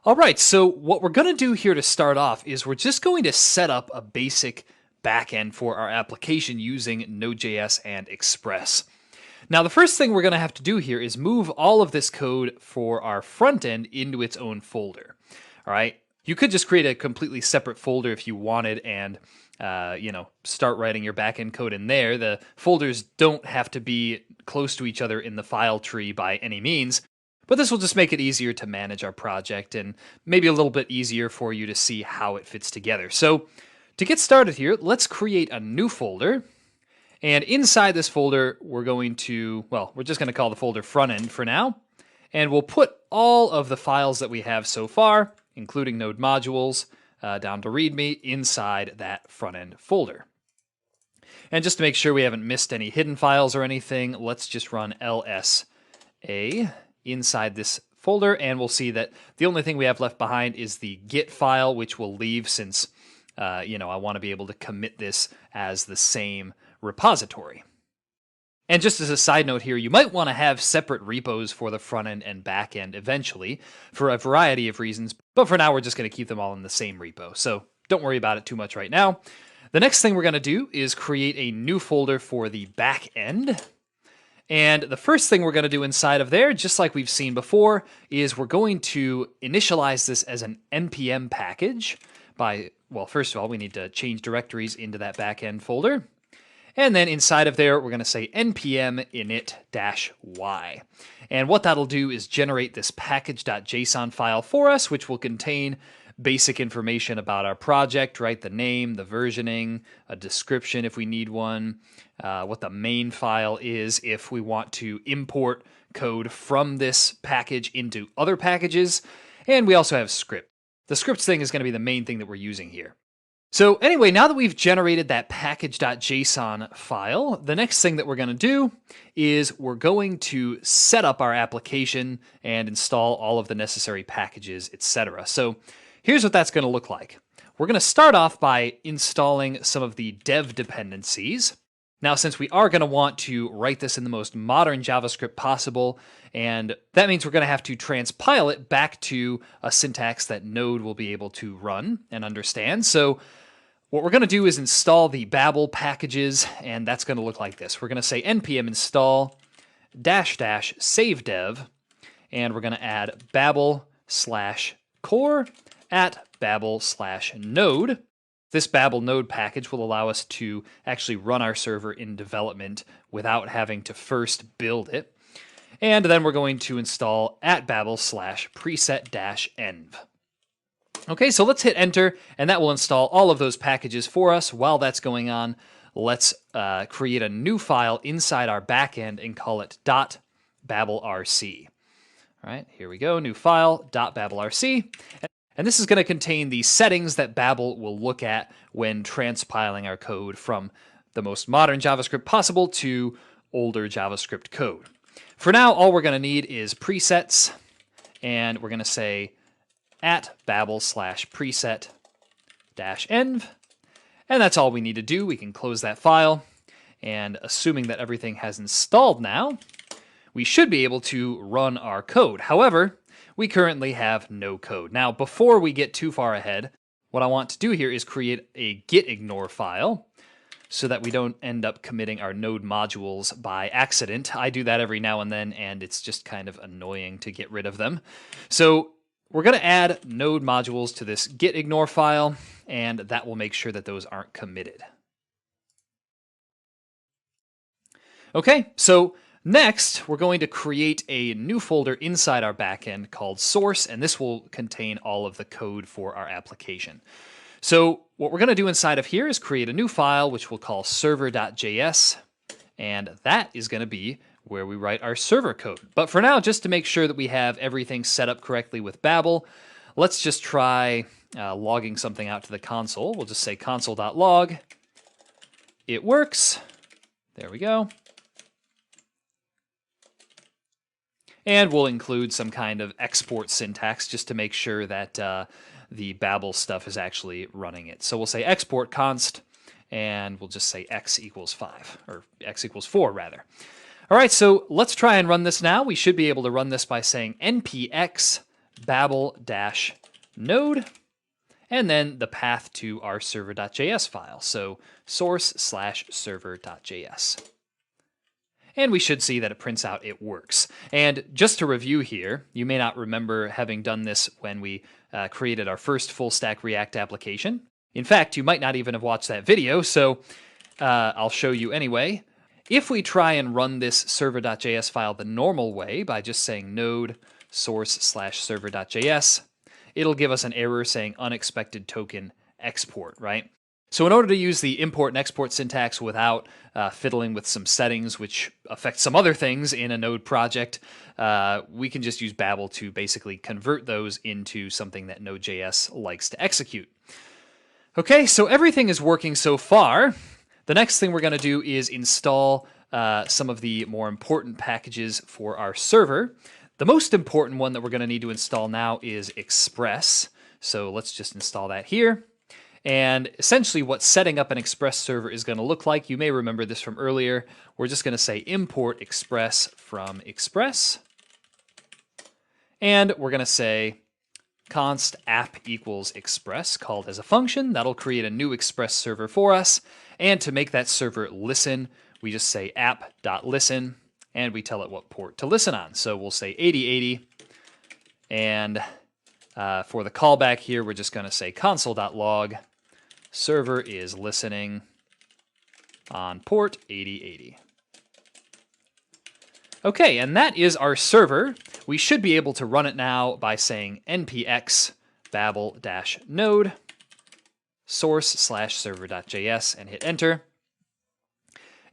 All right, so what we're going to do here to start off is we're just going to set up a basic backend for our application using Node.js and Express. Now, the first thing we're going to have to do here is move all of this code for our front end into its own folder. All right, you could just create a completely separate folder if you wanted and start writing your backend code in there. The folders don't have to be close to each other in the file tree by any means, but this will just make it easier to manage our project and maybe a little bit easier for you to see how it fits together. So to get started here, let's create a new folder. And inside this folder, we're just going to call the folder front end for now. And we'll put all of the files that we have so far, including node modules, down to README inside that front end folder. And just to make sure we haven't missed any hidden files or anything, let's just run LSA inside this folder, and we'll see that the only thing we have left behind is the git file, which we'll leave since I want to be able to commit this as the same repository. And just as a side note here, you might want to have separate repos for the front end and back end eventually for a variety of reasons, but for now we're just going to keep them all in the same repo, so don't worry about it too much right now. The next thing we're going to do is create a new folder for the back end. And the first thing we're going to do inside of there, just like we've seen before, is we're going to initialize this as an npm package first of all, we need to change directories into that backend folder. And then inside of there, we're going to say npm init-y. And what that'll do is generate this package.json file for us, which will contain basic information about our project, right? The name, the versioning, a description if we need one, what the main file is if we want to import code from this package into other packages. And we also have script. The scripts thing is going to be the main thing that we're using here. So anyway, now that we've generated that package.json file, the next thing that we're going to do is we're going to set up our application and install all of the necessary packages, etc. So here's what that's going to look like. We're going to start off by installing some of the dev dependencies. Now, since we are going to want to write this in the most modern JavaScript possible, and that means we're going to have to transpile it back to a syntax that Node will be able to run and understand. So what we're going to do is install the Babel packages, and that's going to look like this. We're going to say npm install -- save dev, and we're going to add babel/core at babel/node. This Babel node package will allow us to actually run our server in development without having to first build it. And then we're going to install at babel/preset-env. Okay, so let's hit enter, and that will install all of those packages for us. While that's going on, let's create a new file inside our backend and call it .babelrc. All right, here we go, new file, .babelrc. And this is going to contain the settings that Babel will look at when transpiling our code from the most modern JavaScript possible to older JavaScript code. For now, all we're going to need is presets, and we're going to say at babel/preset-env, and that's all we need to do. We can close that file, and assuming that everything has installed now, we should be able to run our code. However, we currently have no code. Now, before we get too far ahead, what I want to do here is create a gitignore file so that we don't end up committing our node modules by accident. I do that every now and then, and it's just kind of annoying to get rid of them. So we're going to add node modules to this gitignore file, and that will make sure that those aren't committed. Okay, so next, we're going to create a new folder inside our backend called source, and this will contain all of the code for our application. So what we're going to do inside of here is create a new file, which we'll call server.js, and that is going to be where we write our server code. But for now, just to make sure that we have everything set up correctly with Babel, let's just try logging something out to the console. We'll just say console.log. It works. There we go. And we'll include some kind of export syntax just to make sure that the Babel stuff is actually running it. So we'll say export const, and we'll just say x equals 5, or x equals 4 rather. All right, so let's try and run this now. We should be able to run this by saying npx babel-node, and then the path to our server.js file. So source/server.js. And we should see that it prints out it works. And just to review here, you may not remember having done this when we created our first full stack React application. In fact, you might not even have watched that video, so I'll show you anyway. If we try and run this server.js file the normal way by just saying node source/server.js, it'll give us an error saying unexpected token export, right? So in order to use the import and export syntax without fiddling with some settings which affect some other things in a Node project, we can just use Babel to basically convert those into something that Node.js likes to execute. Okay, so everything is working so far. The next thing we're going to do is install some of the more important packages for our server. The most important one that we're going to need to install now is Express. So let's just install that here. And essentially what setting up an Express server is going to look like, you may remember this from earlier, we're just going to say import Express from Express. And we're going to say const app equals Express called as a function. That'll create a new Express server for us. And to make that server listen, we just say app.listen, and we tell it what port to listen on. So we'll say 8080, and for the callback here, we're just going to say console.log server is listening on port 8080. Okay, and that is our server. We should be able to run it now by saying npx babel-node source/server.js and hit enter.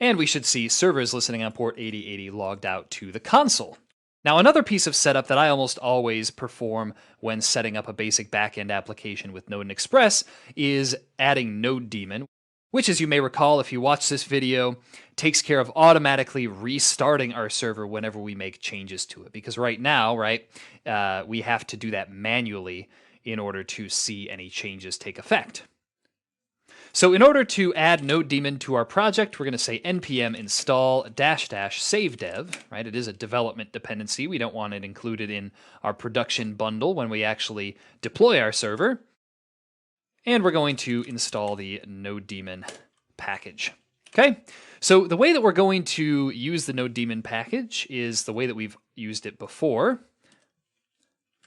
And we should see server is listening on port 8080 logged out to the console. Now, another piece of setup that I almost always perform when setting up a basic backend application with Node and Express is adding node daemon, which, as you may recall if you watch this video, takes care of automatically restarting our server whenever we make changes to it. Because right now, we have to do that manually in order to see any changes take effect. So in order to add node daemon to our project, we're going to say npm install -- save dev, right? It is a development dependency. We don't want it included in our production bundle when we actually deploy our server. And we're going to install the node daemon package. Okay, so the way that we're going to use the node daemon package is the way that we've used it before.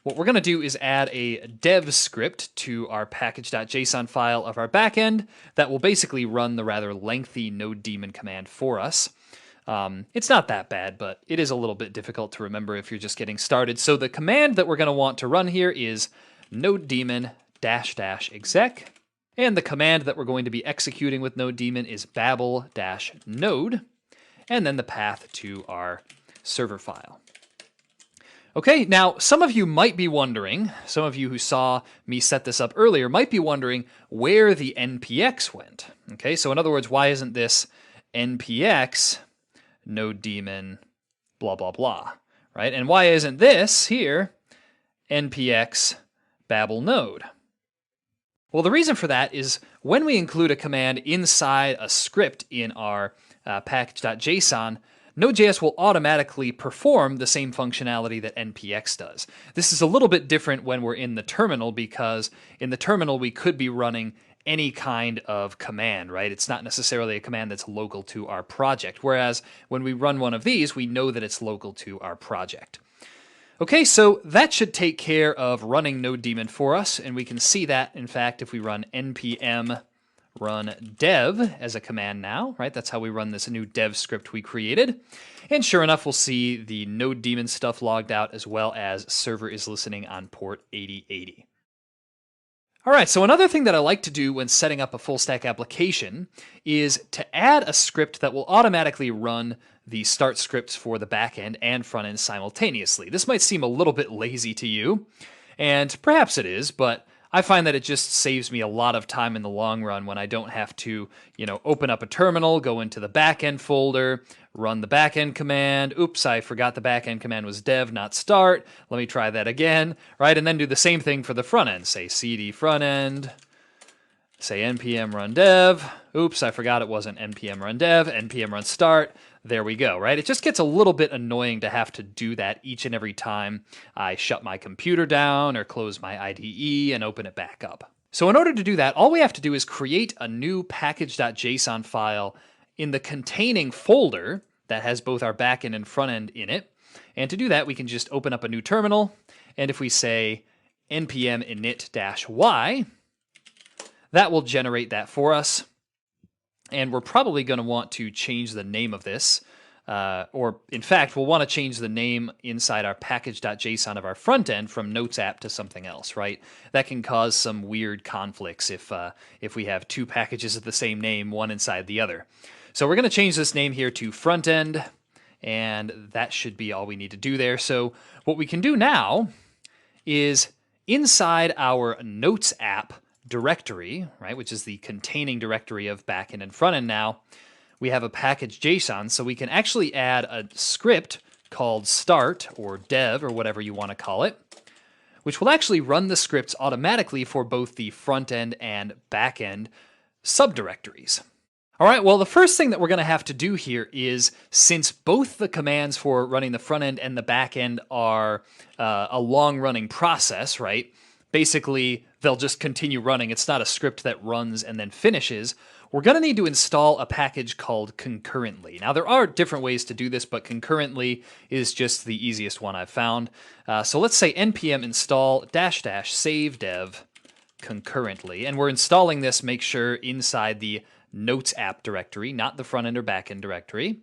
What we're going to do is add a dev script to our package.json file of our backend that will basically run the rather lengthy node daemon command for us. It's not that bad, but it is a little bit difficult to remember if you're just getting started. So the command that we're going to want to run here is node daemon --exec. And the command that we're going to be executing with node daemon is babel-node, and then the path to our server file. Okay, now some of you might be wondering, some of you who saw me set this up earlier might be wondering where the npx went. Okay, so in other words, why isn't this npx node daemon blah blah blah, right? And why isn't this here npx babel node? Well, the reason for that is when we include a command inside a script in our package.json, Node.js will automatically perform the same functionality that npx does. This is a little bit different when we're in the terminal, because in the terminal we could be running any kind of command, right? It's not necessarily a command that's local to our project, whereas when we run one of these, we know that it's local to our project. Okay, so that should take care of running node daemon for us, and we can see that, in fact, if we run npm run dev as a command now, right? That's how we run this new dev script we created. And sure enough, we'll see the node daemon stuff logged out, as well as server is listening on port 8080. All right, so another thing that I like to do when setting up a full stack application is to add a script that will automatically run the start scripts for the backend and front end simultaneously. This might seem a little bit lazy to you, and perhaps it is, but I find that it just saves me a lot of time in the long run when I don't have to, open up a terminal, go into the backend folder, run the backend command. Oops, I forgot the backend command was dev, not start. Let me try that again, right? And then do the same thing for the front end. Say cd front end, say npm run dev. Oops, I forgot it wasn't npm run dev, npm run start. There we go, right? It just gets a little bit annoying to have to do that each and every time I shut my computer down or close my IDE and open it back up. So in order to do that, all we have to do is create a new package.json file in the containing folder that has both our backend and front end in it. And to do that, we can just open up a new terminal. And if we say npm init-y, that will generate that for us. And we're probably going to want to change the name of this. Or in fact, we'll want to change the name inside our package.json of our front end from notes app to something else, right? That can cause some weird conflicts if we have two packages of the same name, one inside the other. So we're going to change this name here to front end, and that should be all we need to do there. So what we can do now is inside our notes app directory, right, which is the containing directory of backend and frontend now, we have a package JSON, so we can actually add a script called start or dev or whatever you want to call it, which will actually run the scripts automatically for both the front end and back end subdirectories. All right, well, the first thing that we're going to have to do here is, since both the commands for running the front end and the back end are a long-running process, right? Basically, they'll just continue running. It's not a script that runs and then finishes. We're going to need to install a package called concurrently. Now, there are different ways to do this, but concurrently is just the easiest one I've found. So let's say npm install -- save dev concurrently. And we're installing this, make sure, inside the notes app directory, not the front end or back end directory.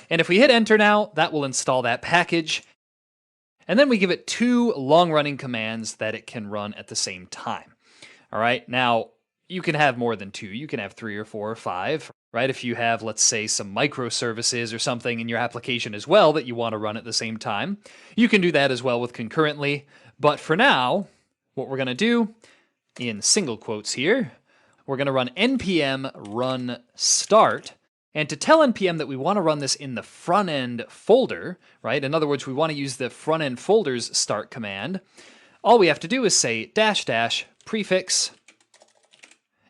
And if we hit enter now, that will install that package. And then we give it two long-running commands that it can run at the same time. All right, now you can have more than two. You can have 3 or 4 or 5, right? If you have, let's say, some microservices or something in your application as well that you want to run at the same time, you can do that as well with concurrently. But for now, what we're going to do, in single quotes here, we're going to run npm run start. And to tell npm that we want to run this in the front end folder, right? In other words, we want to use the front end folder's start command. All we have to do is say -- prefix,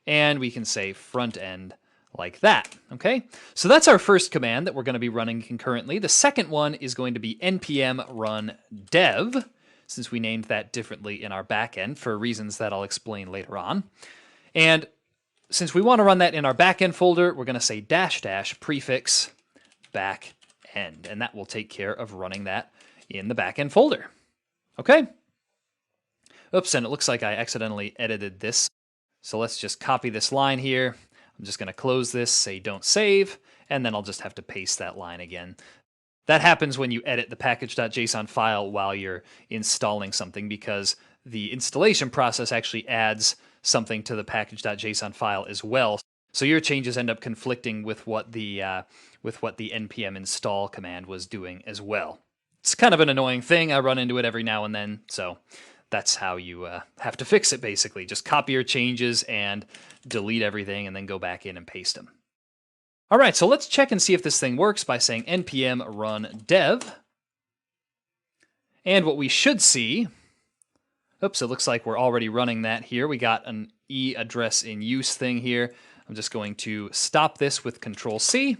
and we can say front end like that, okay? So that's our first command that we're going to be running concurrently. The second one is going to be npm run dev, since we named that differently in our backend for reasons that I'll explain later on. And since we want to run that in our backend folder, we're going to say -- prefix backend, and that will take care of running that in the backend folder. Okay? Oops, and it looks like I accidentally edited this. So let's just copy this line here. I'm just going to close this, say don't save, and then I'll just have to paste that line again. That happens when you edit the package.json file while you're installing something, because the installation process actually adds something to the package.json file as well. So your changes end up conflicting with what the npm install command was doing as well. It's kind of an annoying thing. I run into it every now and then, so that's how you have to fix it, basically. Just copy your changes and delete everything and then go back in and paste them. All right, so let's check and see if this thing works by saying npm run dev. And what we should see, oops, it looks like we're already running that here. We got an e address in use thing here. I'm just going to stop this with Control-C.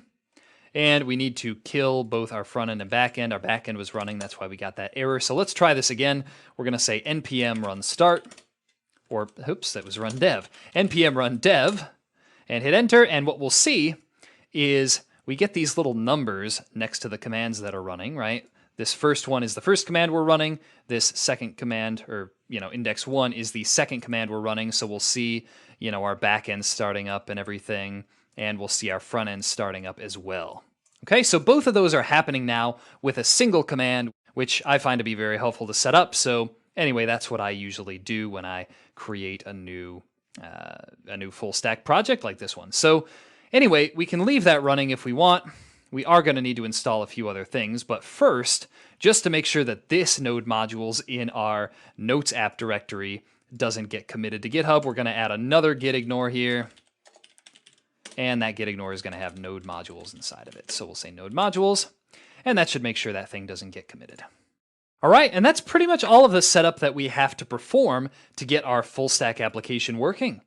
And we need to kill both our front end and back end. Our back end was running, that's why we got that error. So let's try this again. We're going to say npm run start, or oops, that was run dev. npm run dev, and hit enter. And what we'll see is we get these little numbers next to the commands that are running, right? This first one is the first command we're running. This second command, or index 1 is the second command we're running. So we'll see, our back end starting up and everything, and we'll see our front end starting up as well. Okay, so both of those are happening now with a single command, which I find to be very helpful to set up. So anyway, that's what I usually do when I create a new full stack project like this one. So anyway, we can leave that running if we want. We are going to need to install a few other things, but first, just to make sure that this node modules in our notes app directory doesn't get committed to GitHub, we're going to add another git ignore here. And that git ignore is going to have node modules inside of it. So we'll say node modules, and that should make sure that thing doesn't get committed. All right, and that's pretty much all of the setup that we have to perform to get our full stack application working.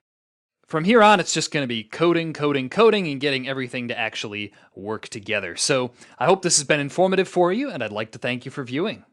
From here on, it's just going to be coding, coding, coding, and getting everything to actually work together. So I hope this has been informative for you, and I'd like to thank you for viewing.